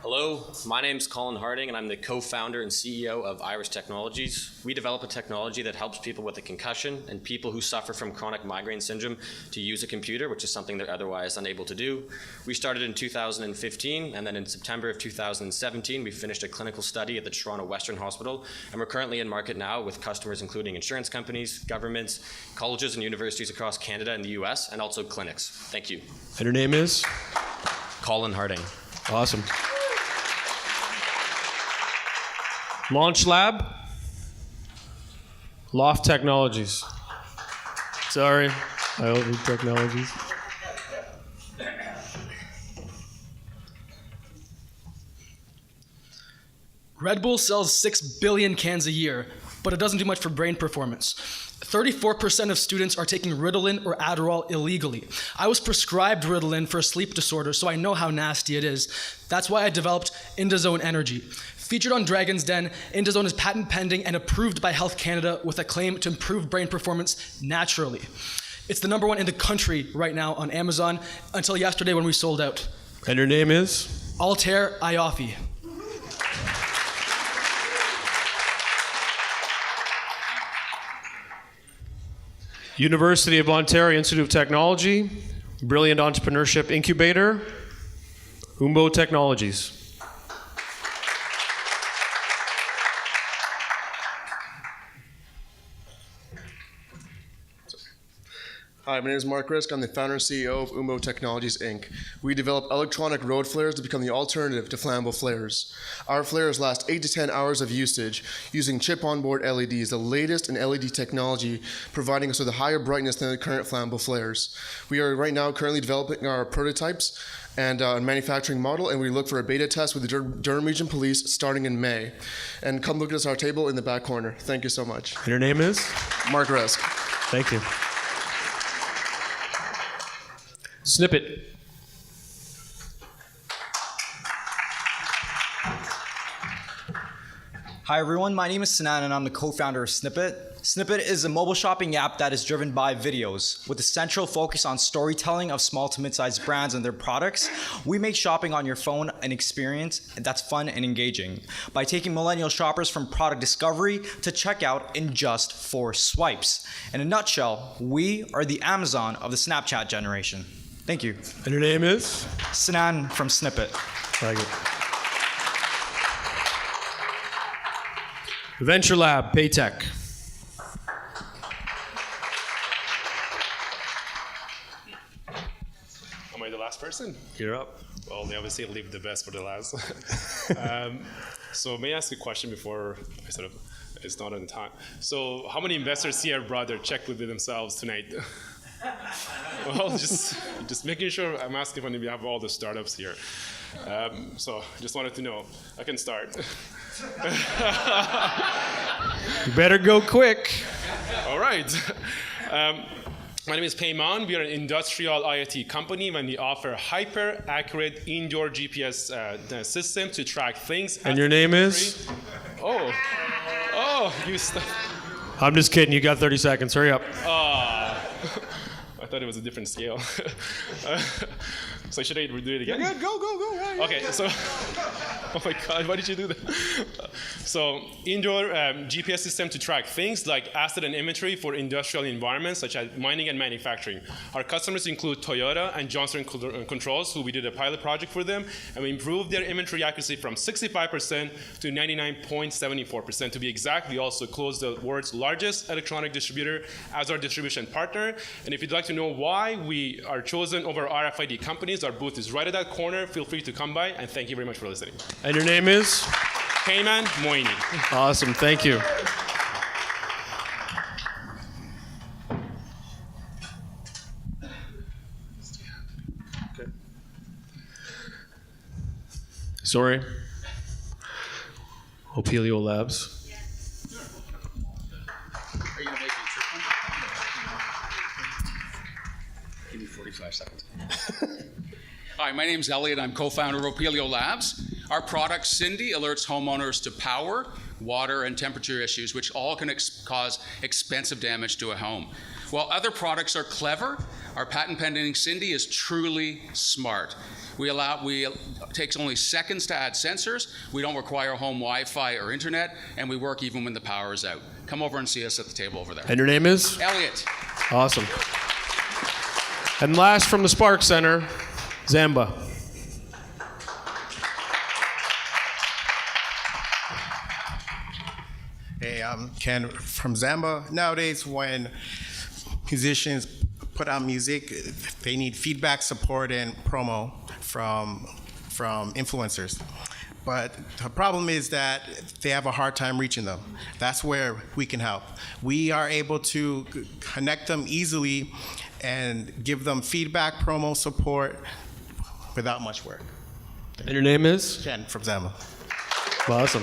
Hello, my name is Colin Harding, and I'm the co-founder and CEO of Iris Technologies. We develop a technology that helps people with a concussion and people who suffer from chronic migraine syndrome to use a computer, which is something they're otherwise unable to do. We started in 2015, and then in September of 2017, we finished a clinical study at the Toronto Western Hospital, and we're currently in market now with customers including insurance companies, governments, colleges and universities across Canada and the US, and also clinics. Thank you. And your name is? Colin Harding. Awesome. Launch Lab, Loft Technologies. Sorry, I owe Technologies. Red Bull sells 6 billion cans a year, but it doesn't do much for brain performance. 34% of students are taking Ritalin or Adderall illegally. I was prescribed Ritalin for a sleep disorder, so I know how nasty it is. That's why I developed Indazone Energy. Featured on Dragon's Den, Indazone is patent pending and approved by Health Canada with a claim to improve brain performance naturally. It's the #1 in the country right now on Amazon until yesterday when we sold out. And your name is? Altair Ayafi. University of Ontario Institute of Technology, Brilliant Entrepreneurship Incubator, Umbo Technologies. Hi, my name is Mark Risk. I'm the founder and CEO of Umbo Technologies, Inc. We develop electronic road flares to become the alternative to flammable flares. Our flares last 8 to 10 hours of usage using chip-on-board LEDs, the latest in LED technology, providing us with a higher brightness than the current flammable flares. We are right now currently developing our prototypes and manufacturing model, and we look for a beta test with the Durham Region Police starting in May. And come look at us at our table in the back corner. Thank you so much. And your name is? Mark Risk. Thank you. Snippet. Hi everyone, my name is Sinan and I'm the co-founder of Snippet. Snippet is a mobile shopping app that is driven by videos. With a central focus on storytelling of small to mid-sized brands and their products, we make shopping on your phone an experience that's fun and engaging by taking millennial shoppers from product discovery to checkout in just 4 swipes. In a nutshell, we are the Amazon of the Snapchat generation. Thank you. And your name is? Sinan from Snippet. Very good. Venture Lab, Paytech. Am I the last person? You're up. Well, they obviously leave the best for the last. So may I ask a question before I sort of, it's not on time. So how many investors here brought their check with themselves tonight? Well, just making sure. I'm asking on behalf of all the startups here. So just wanted to know. I can start. You better go quick. All right. My name is Payman. We are an industrial IoT company and we offer hyper-accurate indoor GPS system to track things. And your name is? Oh, you. I'm just kidding. You got 30 seconds. Hurry up. I thought it was a different scale. So should I do it again? Yeah, go. Okay, so, oh my God, why did you do that? So, indoor GPS system to track things like asset and inventory for industrial environments such as mining and manufacturing. Our customers include Toyota and Johnson Controls, who we did a pilot project for them, and we improved their inventory accuracy from 65% to 99.74%. To be exact, we also closed the world's largest electronic distributor as our distribution partner. And if you'd like to know why we are chosen over RFID companies, our booth is right at that corner. Feel free to come by, and thank you very much for listening. And your name is? Payman Moini. Awesome, thank you. Okay. Sorry. Opelio Labs. Are you going to make me trick one? Give me 45 seconds. Hi, my name's Elliot. I'm co-founder of Opelio Labs. Our product, Cindy, alerts homeowners to power, water, and temperature issues, which all can cause expensive damage to a home. While other products are clever, our patent-pending Cindy is truly smart. It takes only seconds to add sensors. We don't require home Wi-Fi or internet, and we work even when the power is out. Come over and see us at the table over there. And your name is? Elliot. Awesome. And last from the Spark Center, Zamba. Hey, I'm Ken from Zamba. Nowadays, when musicians put out music, they need feedback, support, and promo from influencers. But the problem is that they have a hard time reaching them. That's where we can help. We are able to connect them easily and give them feedback, promo, support without much work. And your name is? Ken from Zamba. Awesome.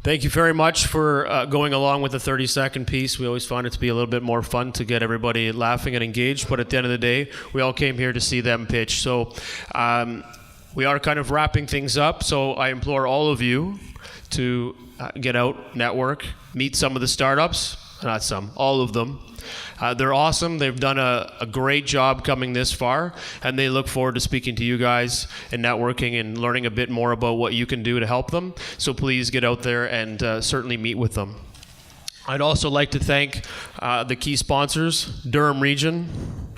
Thank you very much for going along with the 30-second piece. We always find it to be a little bit more fun to get everybody laughing and engaged, but at the end of the day, we all came here to see them pitch. So we are kind of wrapping things up, so I implore all of you to get out, network, meet some of the startups, not some, all of them. They're awesome. They've done a great job coming this far, and they look forward to speaking to you guys and networking and learning a bit more about what you can do to help them. So please get out there and certainly meet with them. I'd also like to thank the key sponsors, Durham Region,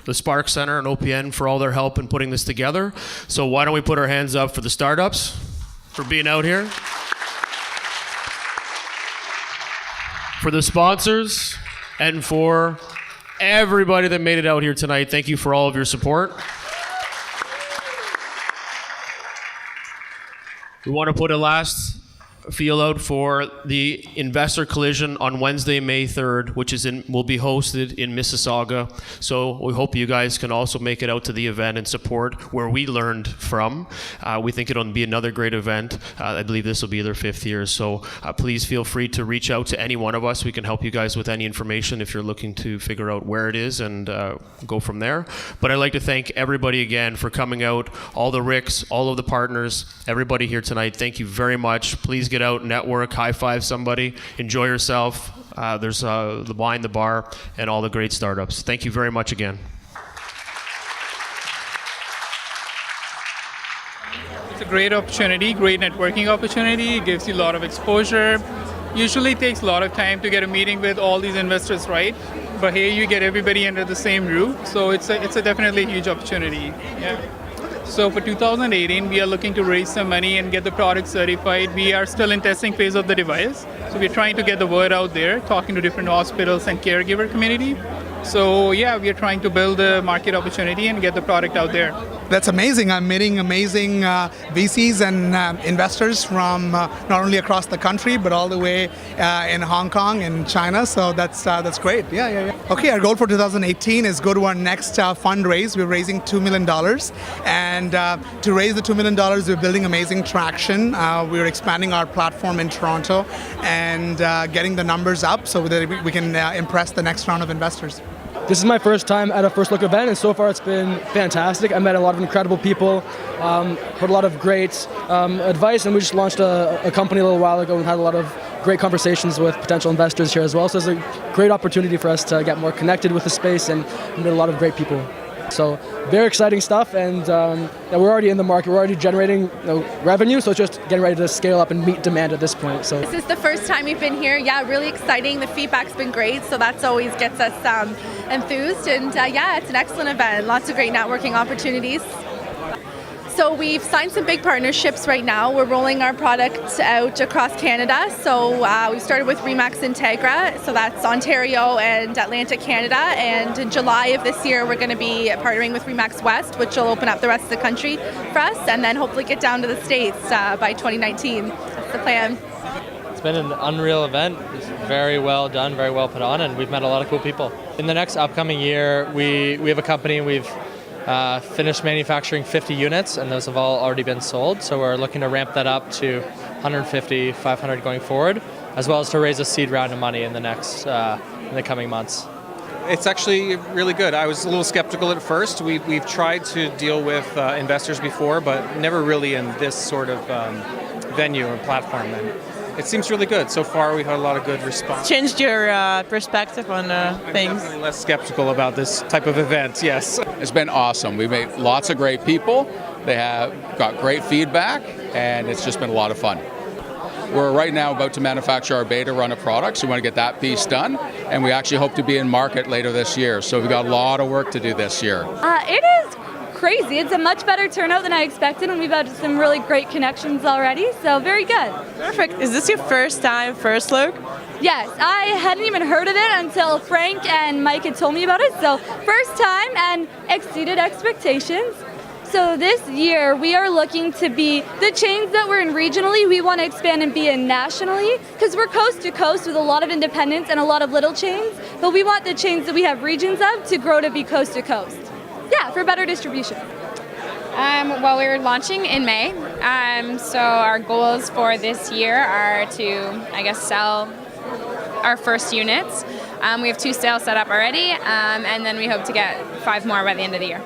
the Spark Center, and OPN for all their help in putting this together. So why don't we put our hands up for the startups for being out here, for the sponsors, and for everybody that made it out here tonight. Thank you for all of your support. We want to put a last feel out for the Investor Collision on Wednesday, May 3rd, which will be hosted in Mississauga. So we hope you guys can also make it out to the event and support where we learned from. We think it'll be another great event. I believe this will be their 5th year. So please feel free to reach out to any one of us. We can help you guys with any information if you're looking to figure out where it is and go from there. But I'd like to thank everybody again for coming out, all the Ricks, all of the partners, everybody here tonight. Thank you very much. Please get out, network, high five somebody, enjoy yourself. There's the wine, the bar, and all the great startups. Thank you very much again. It's a great opportunity, great networking opportunity. It gives you a lot of exposure. Usually takes a lot of time to get a meeting with all these investors, right? But here you get everybody under the same roof, so it's a definitely huge opportunity. Yeah. So for 2018, we are looking to raise some money and get the product certified. We are still in testing phase of the device, so we're trying to get the word out there, talking to different hospitals and caregiver community. So yeah, we are trying to build a market opportunity and get the product out there. That's amazing. I'm meeting amazing VCs and investors from not only across the country, but all the way in Hong Kong and China. So that's great. Yeah. Okay, our goal for 2018 is go to our next fundraise. We're raising $2 million. And to raise the $2 million, we're building amazing traction. We're expanding our platform in Toronto and getting the numbers up so that we can impress the next round of investors. This is my first time at a First Look event, and so far it's been fantastic. I met a lot of incredible people, heard a lot of great advice, and we just launched a company a little while ago and had a lot of great conversations with potential investors here as well. So it's a great opportunity for us to get more connected with the space and meet a lot of great people. So very exciting stuff, and we're already in the market. We're already generating revenue, so it's just getting ready to scale up and meet demand at this point. So this is the first time we've been here. Yeah, really exciting. The feedback's been great, so that's always gets us enthused. And yeah, it's an excellent event. Lots of great networking opportunities. So we've signed some big partnerships right now. We're rolling our product out across Canada. So we started with Remax Integra, so that's Ontario and Atlantic Canada. And in July of this year, we're going to be partnering with Remax West, which will open up the rest of the country for us, and then hopefully get down to the States by 2019. That's the plan. It's been an unreal event. It's very well done, very well put on, and we've met a lot of cool people. In the next upcoming year, we have a company, we've finished manufacturing 50 units, and those have all already been sold. So we're looking to ramp that up to 150, 500 going forward, as well as to raise a seed round of money in the coming months. It's actually really good. I was a little skeptical at first. We've tried to deal with investors before, but never really in this sort of venue or platform. And it seems really good. So far, we've had a lot of good response. Changed your perspective on things? I'm definitely less skeptical about this type of event, yes. It's been awesome. We've met lots of great people. They have got great feedback, and it's just been a lot of fun. We're right now about to manufacture our beta run of products. We want to get that piece done, and we actually hope to be in market later this year. So we've got a lot of work to do this year. It is crazy. It's a much better turnout than I expected, and we've had some really great connections already, so very good. Perfect. Is this your first time First Look? Yes, I hadn't even heard of it until Frank and Mike had told me about it, so first time and exceeded expectations. So this year we are looking to be the chains that we're in regionally, we want to expand and be in nationally, because we're coast to coast with a lot of independents and a lot of little chains, but we want the chains that we have regions of to grow to be coast to coast. Yeah, for better distribution. Well, we're launching in May, so our goals for this year are to, sell our first units. We have 2 sales set up already, and then we hope to get 5 more by the end of the year.